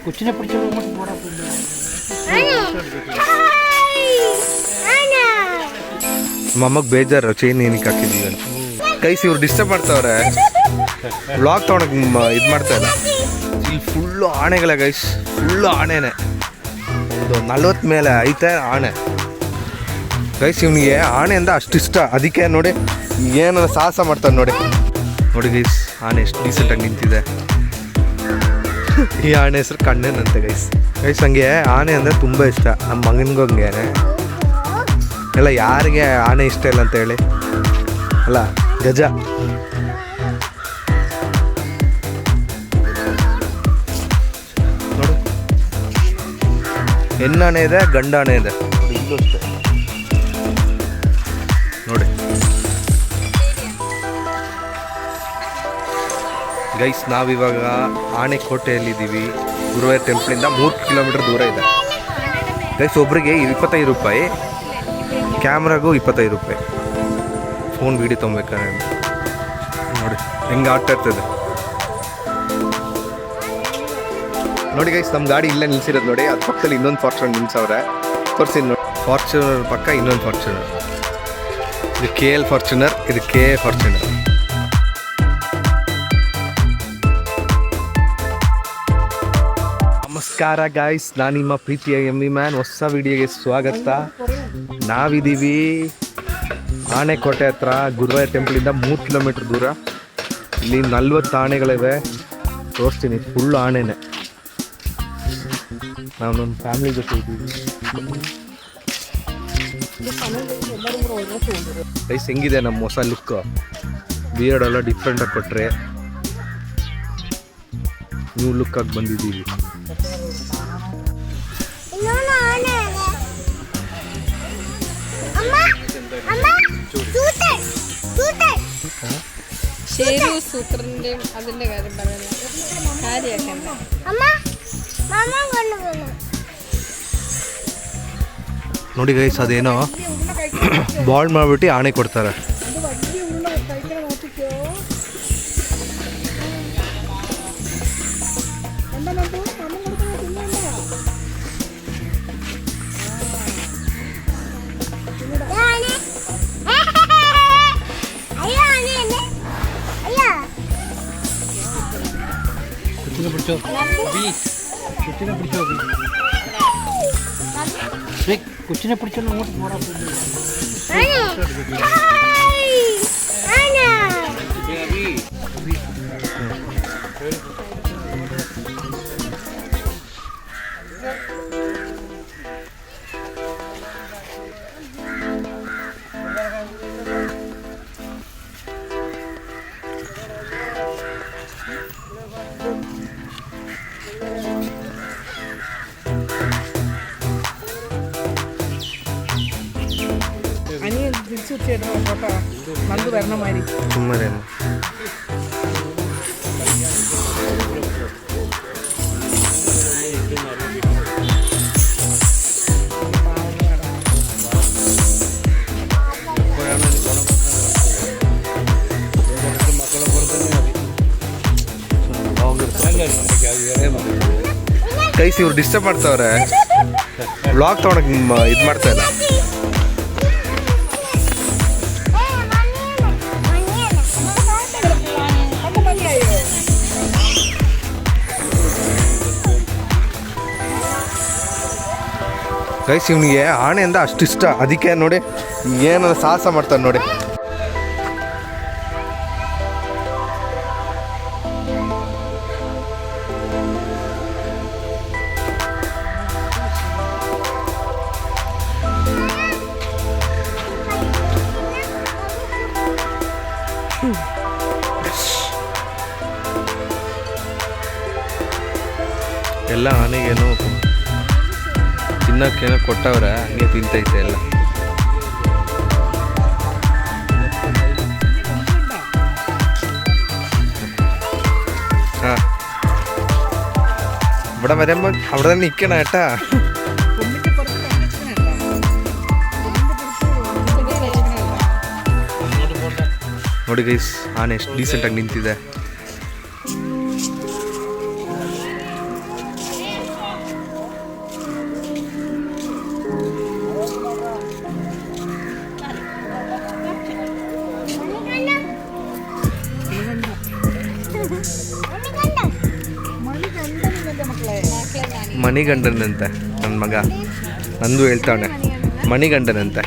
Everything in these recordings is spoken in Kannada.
കൊച്ചിനെ പിടിച്ചു ನಮ್ಮಮ್ಮಗೆ ಬೇಜಾರು ಚೈನ್ ಏನಕ್ಕೆ ಹಾಕಿದ್ದೀವಿ ಅಂತ. ಗೈಸ್ ಇವ್ರು ಡಿಸ್ಟರ್ಬ್ ಮಾಡ್ತಾವ್ರೆ, ವ್ಲಾಗ್ ತೊಗೊಳಕ್ಕೆ ಇದು ಮಾಡ್ತಾ ಇಲ್ಲ. ಇಲ್ಲಿ ಫುಲ್ಲು ಆನೆಗಳೇ ಗೈಸ್, ಫುಲ್ಲು ಆನೆನೇ. ಒಂದು 40 ಮೇಲೆ ಐತೆ ಆನೆ ಗೈಸ್. ಇವನಿಗೆ ಆನೆ ಅಂದ್ರೆ ಅಷ್ಟು ಇಷ್ಟ, ಅದಕ್ಕೆ ನೋಡಿ ಏನು ಸಾಹಸ ಮಾಡ್ತಾನೆ ನೋಡಿ. ನೋಡಿ ಗೈಸ್ ಆನೆ ಎಷ್ಟು ಡೀಸೆಂಟಾಗಿ ನಿಂತಿದೆ. ಈ ಆನೆ ಹೆಸರು ಕಣ್ಣೇನಂತೆ ಗೈಸ್. ಗೈಸ್ ಹಂಗೆ ಆನೆ ಅಂದರೆ ತುಂಬ ಇಷ್ಟ. ನಮ್ಮ ಮಗನಿಗೂ ಹಂಗೆ ಎಲ್ಲ. ಯಾರಿಗೆ ಆನೆ ಇಷ್ಟ ಇಲ್ಲ ಅಂತ ಹೇಳಿ ಅಲ್ಲ. ಗಜ ನೋಡು, ಹೆಣ್ಣಾನೆ ಇದೆ, ಗಂಡಾನೆ ಇದೆ. ಇಲ್ಲೂ ಅಷ್ಟೇ ನೋಡಿ ಗೈಸ್. ನಾವಿವಾಗ ಆನೆಕೋಟೆಯಲ್ಲಿದ್ದೀವಿ. ಗುರುವಾರ ಟೆಂಪಲಿಂದ 3 ಕಿಲೋಮೀಟರ್ ದೂರ ಇದೆ ಗೈಸ್. ಒಬ್ರಿಗೆ 25 ರೂಪಾಯಿ, ಕ್ಯಾಮ್ರಾಗೂ 25 ರೂಪಾಯಿ. ಫೋನ್ ವೀಡಿಯೋ ತೊಗೊಬೇಕಾದ್ರೆ ನೋಡಿ ಹೆಂಗೆ ಆಗ್ತಾ ಇರ್ತದೆ ನೋಡಿ ಗೈಸ್. ನಮ್ಮ ಗಾಡಿ ಇಲ್ಲೇ ನಿಲ್ಸಿರೋದು ನೋಡಿ. ಅದು ಪಕ್ಕದಲ್ಲಿ ಇನ್ನೊಂದು ಫಾರ್ಚುನರ್ ನಿಲ್ಸವ್ರೆ, ತೋರಿಸಿ ನೋಡಿ. ಫಾರ್ಚುನರ್ ಪಕ್ಕ ಇನ್ನೊಂದು ಫಾರ್ಚುನರ್. ಇದು KL ಫಾರ್ಚುನರ್, ಇದು KA ಫಾರ್ಚುನರ್. ನಮಸ್ಕಾರ ಗಾಯ್ಸ್, ನಾನು ನಿಮ್ಮ ಪ್ರೀತಿಯ MV ಮ್ಯಾನ್. ಹೊಸ ವಿಡಿಯೋಗೆ ಸ್ವಾಗತ. ನಾವಿದ್ದೀವಿ ಆನೆಕೋಟೆ ಹತ್ರ, ಗುರುವಾರ ಟೆಂಪಲಿಂದ 3 ಕಿಲೋಮೀಟರ್ ದೂರ. ಇಲ್ಲಿ 40 ಆನೆಗಳಿವೆ, ತೋರಿಸ್ತೀನಿ. ಫುಲ್ ಆನೆನೇ. ನಾವು ನಮ್ಮ ಫ್ಯಾಮಿಲಿ ಜೊತೆ ಇದ್ದೀವಿ ಗೈಸ್. ಹೆಂಗಿದೆ ನಮ್ಮ ಹೊಸ ಲುಕ್? ಬಿಯರ್ಡೆಲ್ಲ ಡಿಫ್ರೆಂಟಾಗಿ ಕೊಟ್ಟರೆ ನ್ಯೂ ಲುಕ್ಕಾಗಿ ಬಂದಿದ್ದೀವಿ. അതിന്റെ കാര്യം ನೋಡಿ ಗೈಸ್, ಅದೇನೋ ಬಾಲ್ ಮಾಡಿಬಿಟ್ಟು ಆನೆ ಕೊಡ್ತಾರೆ. കൊച്ചിനെ പിടിച്ചോ അങ്ങോട്ട് പോടാ. ഫോട്ടോ നന്ദു വരണ മാതിരി സുമ്മരേ. ಗೈಸ್ ಇವ್ರು ಡಿಸ್ಟರ್ಬ್ ಮಾಡ್ತಾವ್ರೆ, ವ್ಲಾಗ್ ತೊಗೊಳಕ್ಕೆ ಇದು ಮಾಡ್ತಾ ಇಲ್ಲ. ಗೈಸ್ ಇವನಿಗೆ ಆನೆ ಅಂದ್ರೆ ಅಷ್ಟು ಇಷ್ಟ, ಅದಕ್ಕೆ ನೋಡಿ ಏನಾರ ಸಾಹಸ ಮಾಡ್ತಾನೆ ನೋಡಿ. ಎಲ್ಲ ಆನೆಗೇನೋ ತಿನ್ನೋಕ್ಕೇನೋ ಕೊಟ್ಟವ್ರೆ, ಹಂಗೆ ತಿಂತೈತೆ ಎಲ್ಲ. ഇവിടെ വരുമ്പോൾ അവിടെ തന്നെ നിൽക്കണം കേട്ടാ. ನೋಡಿ ಗೈಸ್, ಆನೆ ಎಷ್ಟು ಡೀಸೆಂಟಾಗಿ ನಿಂತಿದೆ. ಮಣಿಗಂಡನಂತೆ ನನ್ನ ಮಗ ನಂದು ಹೇಳ್ತಾವನೆ ಮಣಿಗಂಡನಂತೆ.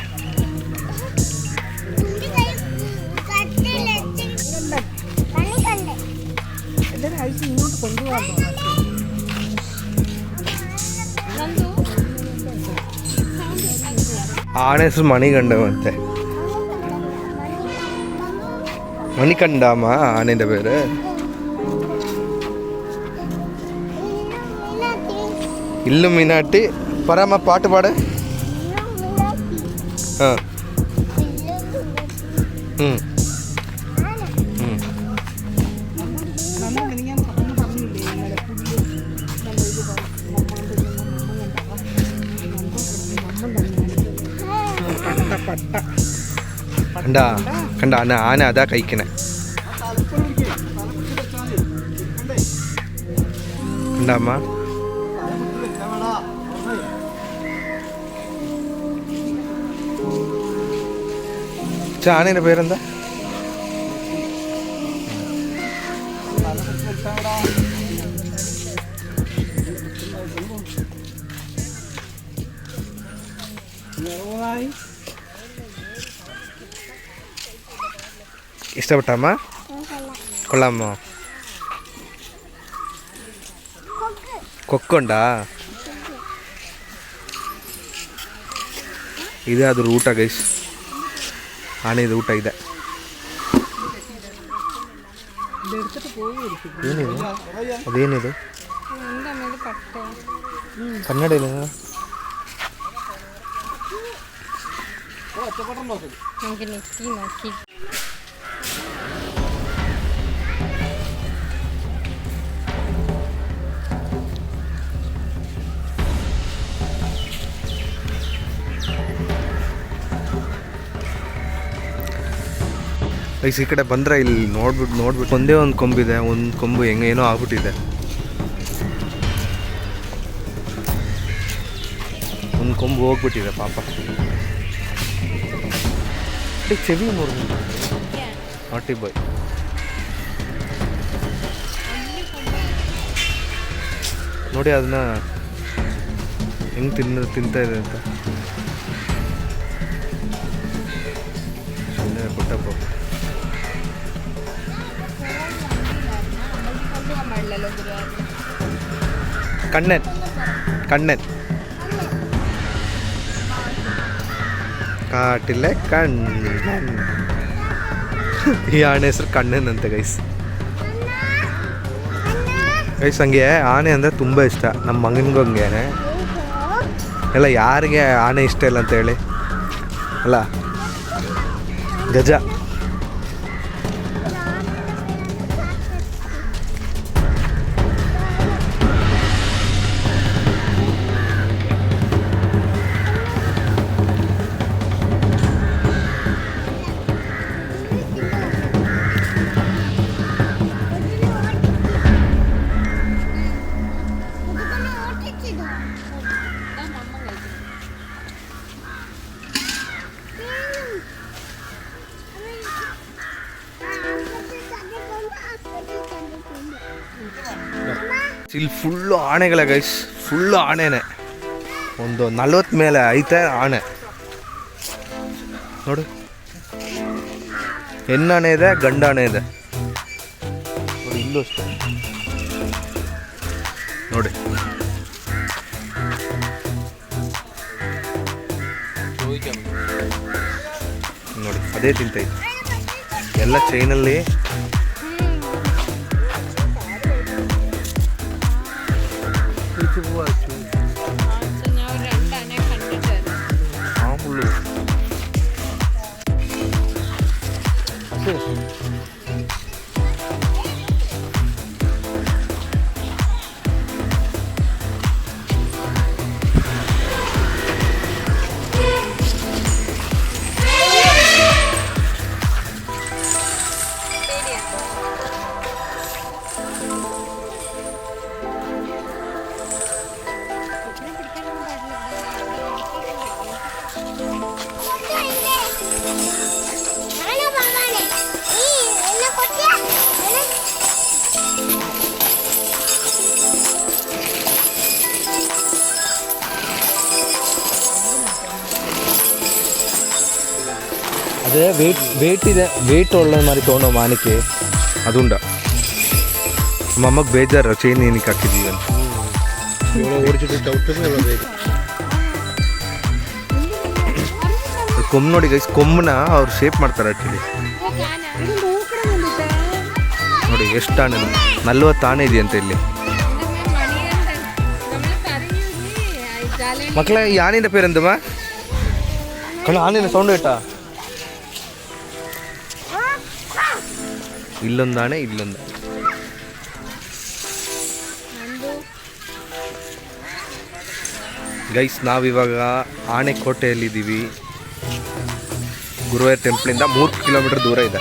ಆನೆ ಹೆಸರು ಮಣಿಗಂಡವಂತೆ. മണികണ്ഠാമ ആനേൻ്റെ പേര്. ഇല്ലുമിനാട്ടി പറമ്മ പാട്ട് പാട്. ആ കണ്ടാ കണ്ട ആന അതാ കഴിക്കണേ. കണ്ടാമ്മ ആനേൻ്റെ പേരെന്താ? ഇഷ്ടപ്പെട്ടമ്മ? കൊള്ളാമോ? കൊക്കുണ്ടാ? ಇದೆ ಅದು ರೂಟ ಗೈಸ್, ಆನೆದು ಊಟ ಇದೆ. ಏನಿದು? ಅದೇನಿದು ಕನ್ನಡ ಇಲ್ಲ? ಈ ಕಡೆ ಬಂದರೆ ಇಲ್ಲಿ ನೋಡ್ಬಿಟ್ಟು ಒಂದೇ ಒಂದು ಕೊಂಬಿದೆ, ಒಂದು ಕೊಂಬು ಏನೋ ಆಗ್ಬಿಟ್ಟಿದೆ. ಒಂದು ಕೊಂಬು ಹೋಗ್ಬಿಟ್ಟಿದೆ ಪಾಪ. ಚೆವಿ ನಾಟಿ ಬಾಯ್. ನೋಡಿ ಅದನ್ನ ಹೆಂಗೆ ತಿಂತಾ ಇದೆ ಅಂತ. ಪುಟ್ಟಪ್ಪ കണ്ണൻ കണ്ണൻ കാട്ടിലെ കണ്ണൻ. ഈ ആನೆ ಹೆಸರು ಕಣ್ಣನ್ ಅಂತ ಗೈಸ್. ಹಂಗೆ ಆನೆ ಅಂದರೆ ತುಂಬ ಇಷ್ಟ ನಮ್ಮ ಮಗನಿಗೂ. ಹಂಗೇನೆ ಎಲ್ಲ ಯಾರಿಗೆ ಆನೆ ಇಷ್ಟ ಇಲ್ಲ ಅಂತ ಹೇಳಿ ಅಲ್ಲ. ಗಜ ಇಲ್ಲಿ ಫುಲ್ಲು ಆನೆಗಳೇ ಗೈಸ್, ಫುಲ್ಲು ಆನೆನೇ. ಒಂದು 40 ಮೇಲೆ ಐತೆ ಆನೆ. ನೋಡು, ಹೆಣ್ಣಾನೆ ಇದೆ, ಗಂಡಾನೆ ಇದೆ. ನೋಡಿ ಇಲ್ಲೂ ಅಷ್ಟೇ ನೋಡಿ. ನೋಡಿ ಅದೇ ತಿಂತೈತೆ ಎಲ್ಲ ಚೈನಲ್ಲಿ. അതെ വെയിറ്റ് ഉള്ള മാതിരി തോന്നോ മാനിക്ക് അതുണ്ട അമ്മക്ക് ಬೇಜಾರು ಚೈನ್ ಏನಕ್ಕೆ ಹಾಕಿದ್ದೀವಿ ಅಂತ ഓടിച്ചിട്ട് ചവിട്ടുമ്പോൾ ಕೊಮ್ಮು ನೋಡಿ ಗೈಸ್ ಕೊಮ್ಮನ ಅವ್ರು ಶೇಪ್ ಮಾಡ್ತಾರೆ ಆ್ಯಕ್ಚುಲಿ ನೋಡಿ ಎಷ್ಟು ಆನೆ 40 ಆನೆ ಇದೆಯಂತೆ ಇಲ್ಲಿ ಮಕ್ಕಳೇ ಈ ಆನೆಯ പേരെന്തുവാ ಕಣ ಆನೆಯ ಸೌಂಡ್ കേട്ടാ ಇಲ್ಲೊಂದು ಆನೆ ಇಲ್ಲೊಂದು ಗೈಸ್ ನಾವಿವಾಗ ಆನೆಕೋಟೆಯಲ್ಲಿದ್ದೀವಿ ಗುರುವಾರ ಟೆಂಪಲಿಂದ 3 ಕಿಲೋಮೀಟರ್ ದೂರ ಇದೆ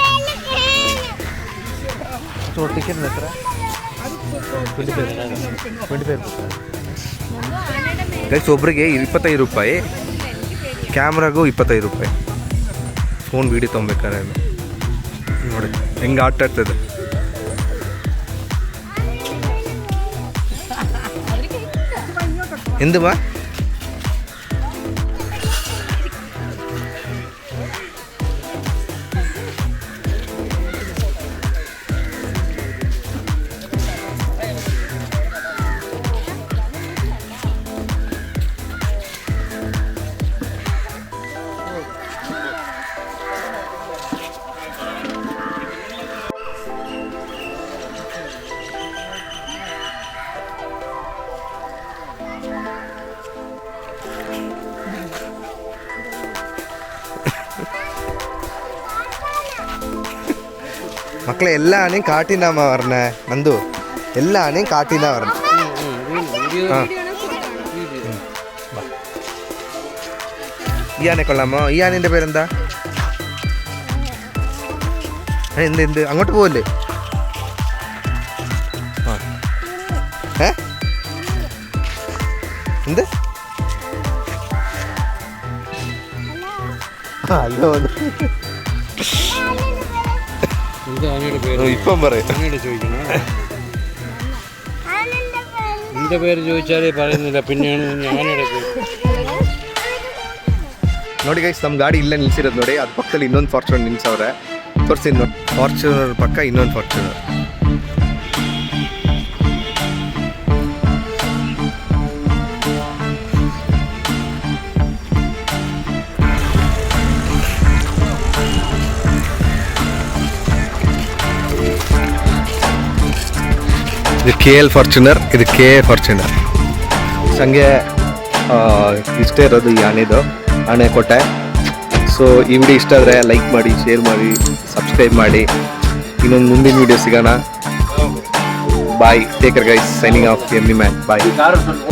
ಟಿಕೆಟ್ ಹತ್ರ 25 ಗೈಸ್ ಒಬ್ರಿಗೆ 25 ರೂಪಾಯಿ ಕ್ಯಾಮ್ರಾಗೂ 25 ರೂಪಾಯಿ ಫೋನ್ ವೀಡಿಯೋ ತೊಗೊಬೇಕಾದ್ರೆ ನೋಡಿ ಹೆಂಗೆ ಆಟ ಆಡ್ತದೆ എന്തുവാ മക്കളെ എല്ലാ ആനയും കാട്ടിനാമ പറഞ്ഞേ നന്ദു എല്ലാ ആനയും കാട്ടിനാ പറഞ്ഞു ആ ഈ ആനെ കൊള്ളാമോ ഈ ആനേൻ്റെ പേരെന്താ എന്ത് അങ്ങോട്ട് പോവല്ലേ ആ ഏ എന്ത് ഹലോ ഇപ്പം പറയും എന്റെ പേര് ചോദിച്ചാലേ പറയുന്നില്ല പിന്നെയാണ് ഞാനിടെ ನೋಡಿ ಗೈಸ್ ನಮ್ಮ ಗಾಡಿ ಇಲ್ಲೇ ನಿಲ್ಸಿರೋದು ನೋಡಿ ಅದು ಪಕ್ಕದಲ್ಲಿ ಇನ್ನೊಂದು ಫಾರ್ಚುನರ್ ನಿಲ್ಸವ್ರೆ ತೋರಿಸಿ ಫಾರ್ಚುನರ್ ಪಕ್ಕ ಇನ್ನೊಂದು ಫಾರ್ಚುನರ್ ಇದು KL ಫಾರ್ಚುನರ್ ಇದು KA ಫಾರ್ಚುನರ್ ಸಂಗೆ ಇಷ್ಟೇ ಇರೋದು ಈ ಆನೆಕೋಟೆ ಸೊ ಈ ವಿಡಿಯೋ ಇಷ್ಟ ಆದರೆ ಲೈಕ್ ಮಾಡಿ ಶೇರ್ ಮಾಡಿ ಸಬ್ಸ್ಕ್ರೈಬ್ ಮಾಡಿ ಇನ್ನೊಂದು ಮುಂದಿನ ವಿಡಿಯೋ ಸಿಗೋಣ ಬಾಯ್ ಟೇಕರ್ ಗೈಸ್ ಸೈನಿಂಗ್ ಆಫ್ ಎಮ್ಮಿ ಮ್ಯಾನ್ ಬಾಯ್